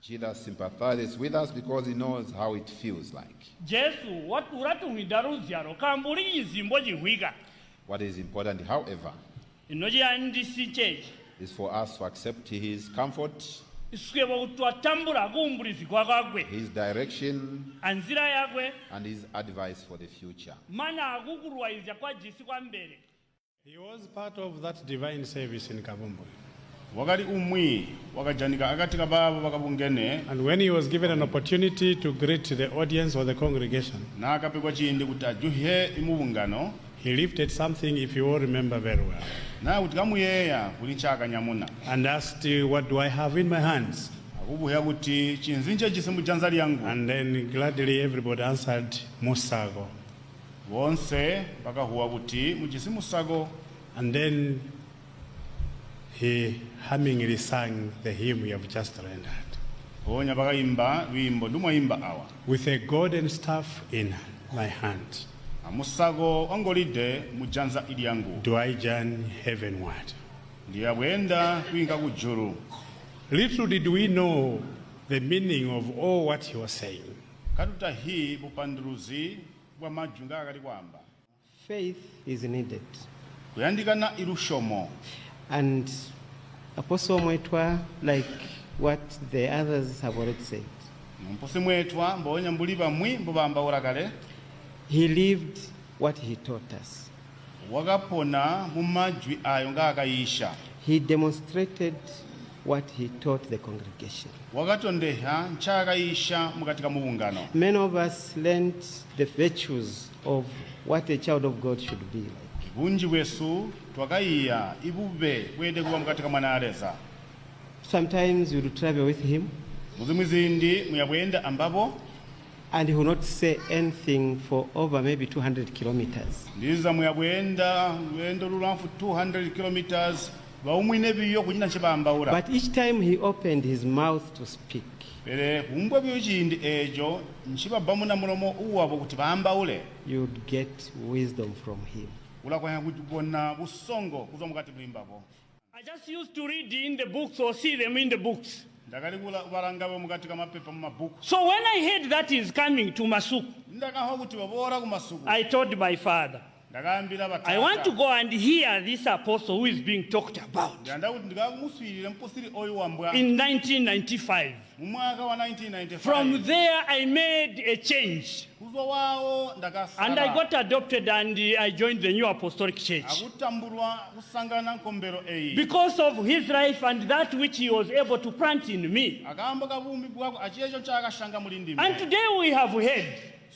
Jesus sympathizes with us because he knows how it feels like. Jesu waturatung'ida ruzyaro kambuli yizimbo jihwiga. What is important, however, Inoji andisi chechi. is for us to accept his comfort, Iswebo kutwatambula kumbulizi kwa kagwe. his direction, Anzira yagwe. and his advice for the future. Mana agukuruwaizya kwa jisi kwa mbele. He was part of that divine service in Kabumbu. wakati umwi wakajanika akatika babo bakabungene And when he was given an opportunity to greet the audience or the congregation, nakapikwa chindi kuti ajuhe imubungano he lifted something, if you all remember very well, na kuti kamuyeya kuli chaka nyamuna and asked, what do I have in my hands? akubuya kuti chinzinje chisimu chanza lyangu And then gladly everybody answered, Musago. wonse bakahuwa kuti muchisimu sago. And then he hummingly sang the hymn we have just rendered. Onya bakayimba lwimbo ndumwayimba awa With a golden staff in my hand, amusago wangolide mujanza ilyangu do I journey heavenward. ndiyabwenda kuyinga kujulu. Little did we know the meaning of all what he was saying. katuta hii bupanduruzi bwa majunga akati kwamba Faith is needed. kuyandikana ilushomo. And Apostle Mweetwa, like what the others have already said, Mposi Mweetwa mbonya mbuli bamwi mbobamba urakale he lived what he taught us. wakapona mumajwi ayo ngakayisha He demonstrated what he taught the congregation. wakatondeha nchakayisha mukatika mubungano. Many of us learned the virtues of what a child of God should be like. bunji bwesu twakayiya ibube bwede kuba mukatika mwana aleza. Sometimes you will travel with him muzimwi zindi muyabwenda ambapo and he will not say anything for over maybe 200 kilometers. ndiza muyabwenda lwendo lulamfu 200 kilometers baumwine biyo kunyina chibambaura. But each time he opened his mouth to speak, pere kumbwa biyo chindi ejo nchibabbamu na mulomo uwabo kuti bambaule you'd get wisdom from him. ulakwanya kuti bona busongo kuza mukati mlimbapo. I just used to read in the books or see them in the books. ndakali kubalangabe mukatika mapepa mu mabuku. So when I heard that is coming to Masuku, ndakaho kuti babora ku masuku. I told my father, ndakambira batata. I want to go and hear this apostle who is being talked about. ndanda kuti ndikamuswirire mposiri oyo wambwa. In 1995. mu mwaka wa 1995. From there I made a change. kuzo wawo ndakasala. And I got adopted and I joined the New Apostolic Church. akutambulwa kusangana nkombero eyi. Because of his life and that which he was able to plant in me. akamba kabumbi bwako achiyecho chakashanga mulindi. And today we have heard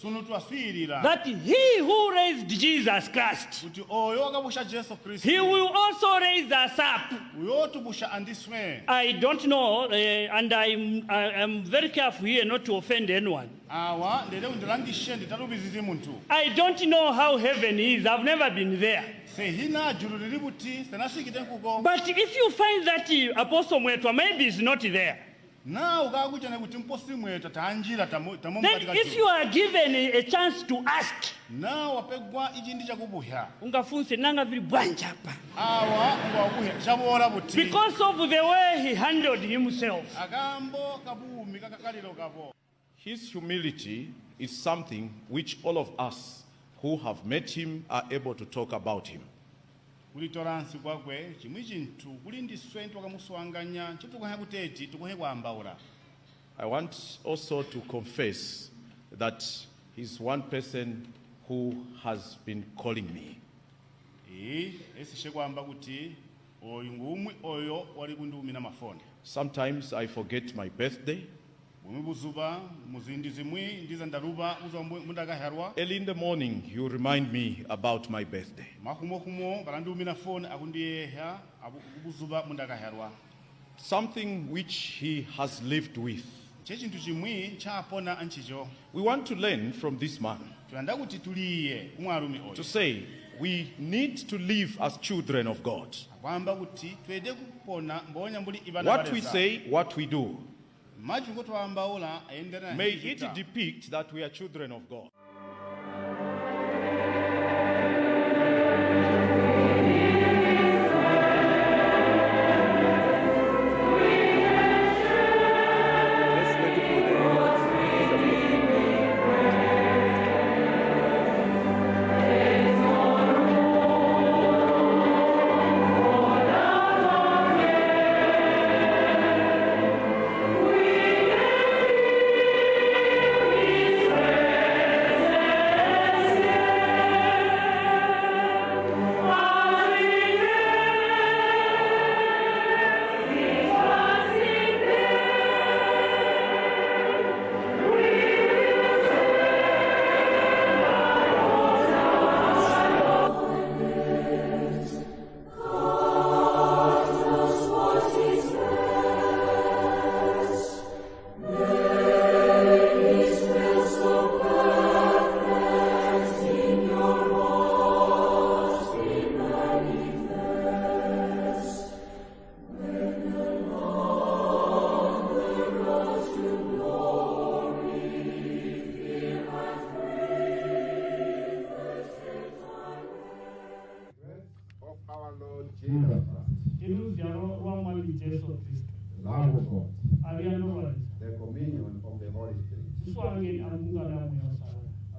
sunu twaswirira that he who raised Jesus Christ, kuti oyo akabusha Yesu Kristu. he will also raise us up. uyo tubusha andiswe. I don't know, and I'm very careful here not to offend anyone. awa ndere undilangishe nditalubizizi muntu. I don't know how heaven is. I've never been there. sehina julu lili buti senasikite nkuko. But if you find that Apostle Mweetwa maybe is not there, na ukakuchana kuti mposi Mweetwa tanjira tamo then mukatika if you are given a chance to ask, na wapegwa ichindi chakubuhya ungafunse nanga vili bwanja hapa. awa ngwabuhya chabora buti. Because of the way he handled himself. akambo kabumi kakakalilo kapo. His humility is something which all of us who have met him are able to talk about him. kuli tolansi kwakwe chimwi chinthu kuli ndiswe twakamuswanganya chitukanya kuteti tukuhe kwambaula. I want also to confess that he's one person who has been calling me. esishe kwamba kuti oyu ngumwi oyo wali kundiumina mafoni. Sometimes I forget my birthday. bumi buzuba muzindi zimwi ndiza ndaluba uza mundakaherwa. Early in the morning, you remind me about my birthday. mahumohumo balandiumina foni akundiyeha buzuba mundakaherwa. Something which he has lived with. chechintu chimwi chapona anchicho. We want to learn from this man tuyanda kuti tuliye kumwalumi oyo. to say we need to live as children of God. kwamba kuti twede kupona mbonya mbuli ibana What we say, what we do, majungo twambaula ayenderana. may it depict that we are children of God. our Lord Jesus Christ, the love of God, the communion of the Holy Spirit,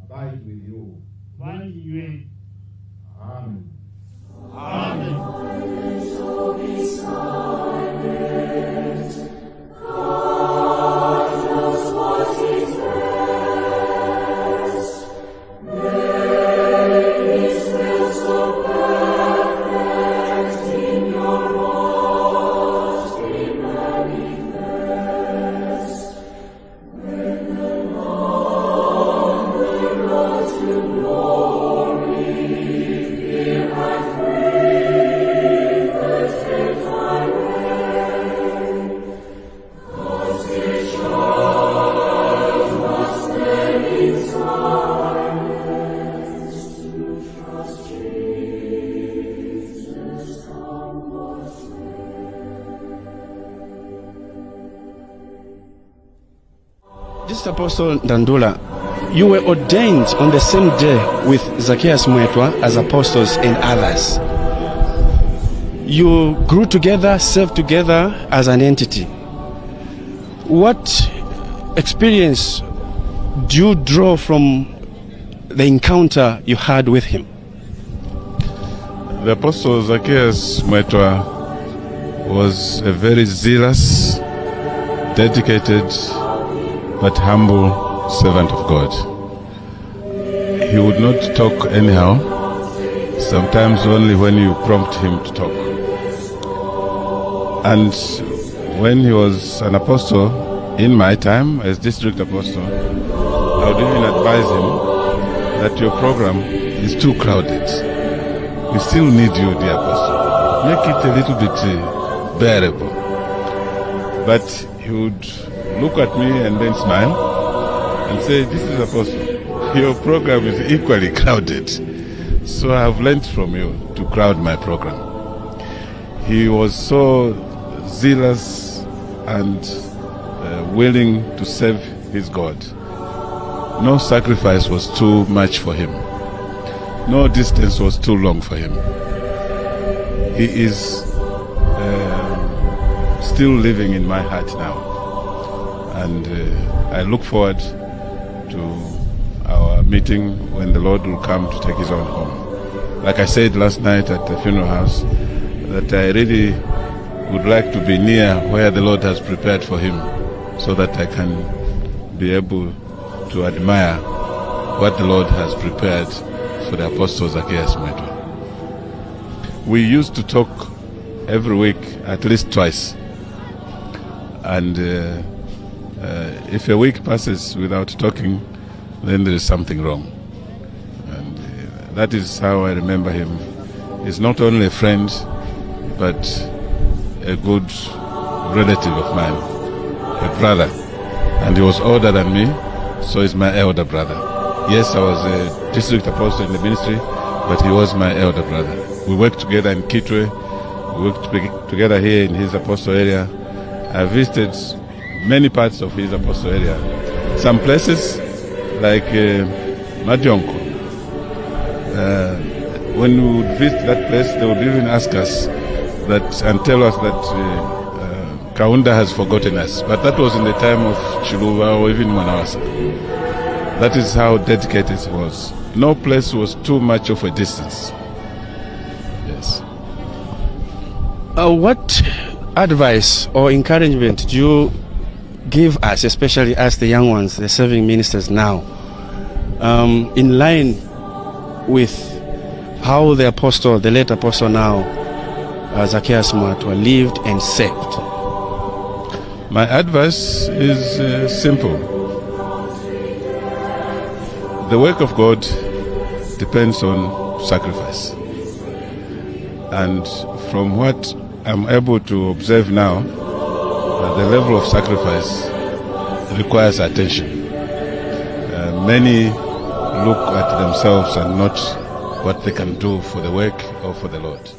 abide with you. Amen. This is Apostle Dandula. You were ordained on the same day with Zacchaeus Mweetwa as apostles and others. You grew together, served together as an entity. What experience do you draw from the encounter you had with him? The Apostle Zacchaeus Mweetwa was a very zealous, dedicated, but humble servant of God. He would not talk anyhow, sometimes only when you prompt him to talk. And when he was an apostle, in my time as district apostle, I would even advise him that your program is too crowded. We still need you, dear apostle. Make it a little bit bearable. But he would look at me and then smile and say, "This is Apostle. Your program is equally crowded. So I have learned from you to crowd my program." He was so zealous and willing to serve his God. No sacrifice was too much for him. No distance was too long for him. He is still living in my heart now. And I look forward to our meeting when the Lord will come to take his own home. Like I said last night at the funeral house, that I really would like to be near where the Lord has prepared for him, so that I can be able to admire what the Lord has prepared for the Apostle Zacchaeus Mweetwa. We used to talk every week, at least twice. And if a week passes without talking, then there is something wrong. And that is how I remember him. He's not only a friend, but a good relative of mine, a brother. And he was older than me, so he's my elder brother. Yes, I was a district apostle in the ministry, but he was my elder brother. We worked together in Kitwe, we worked together here in his apostle area. I visited many parts of his apostle area. Some places like Majonko. When we would visit that place, they would even ask us that and tell us that Kaunda has forgotten us. But that was in the time of Chiluba or even Manawasa. That is how dedicated he was. No place was too much of a distance. Yes. What advice or encouragement do you give us, especially as the young ones, the serving ministers now, in line with how the apostle, the late apostle now, Zacchaeus Mweetwa, lived and served? My advice is simple. The work of God depends on sacrifice. And from what I'm able to observe now, the level of sacrifice requires attention. Many look at themselves and not what they can do for the work or for the Lord.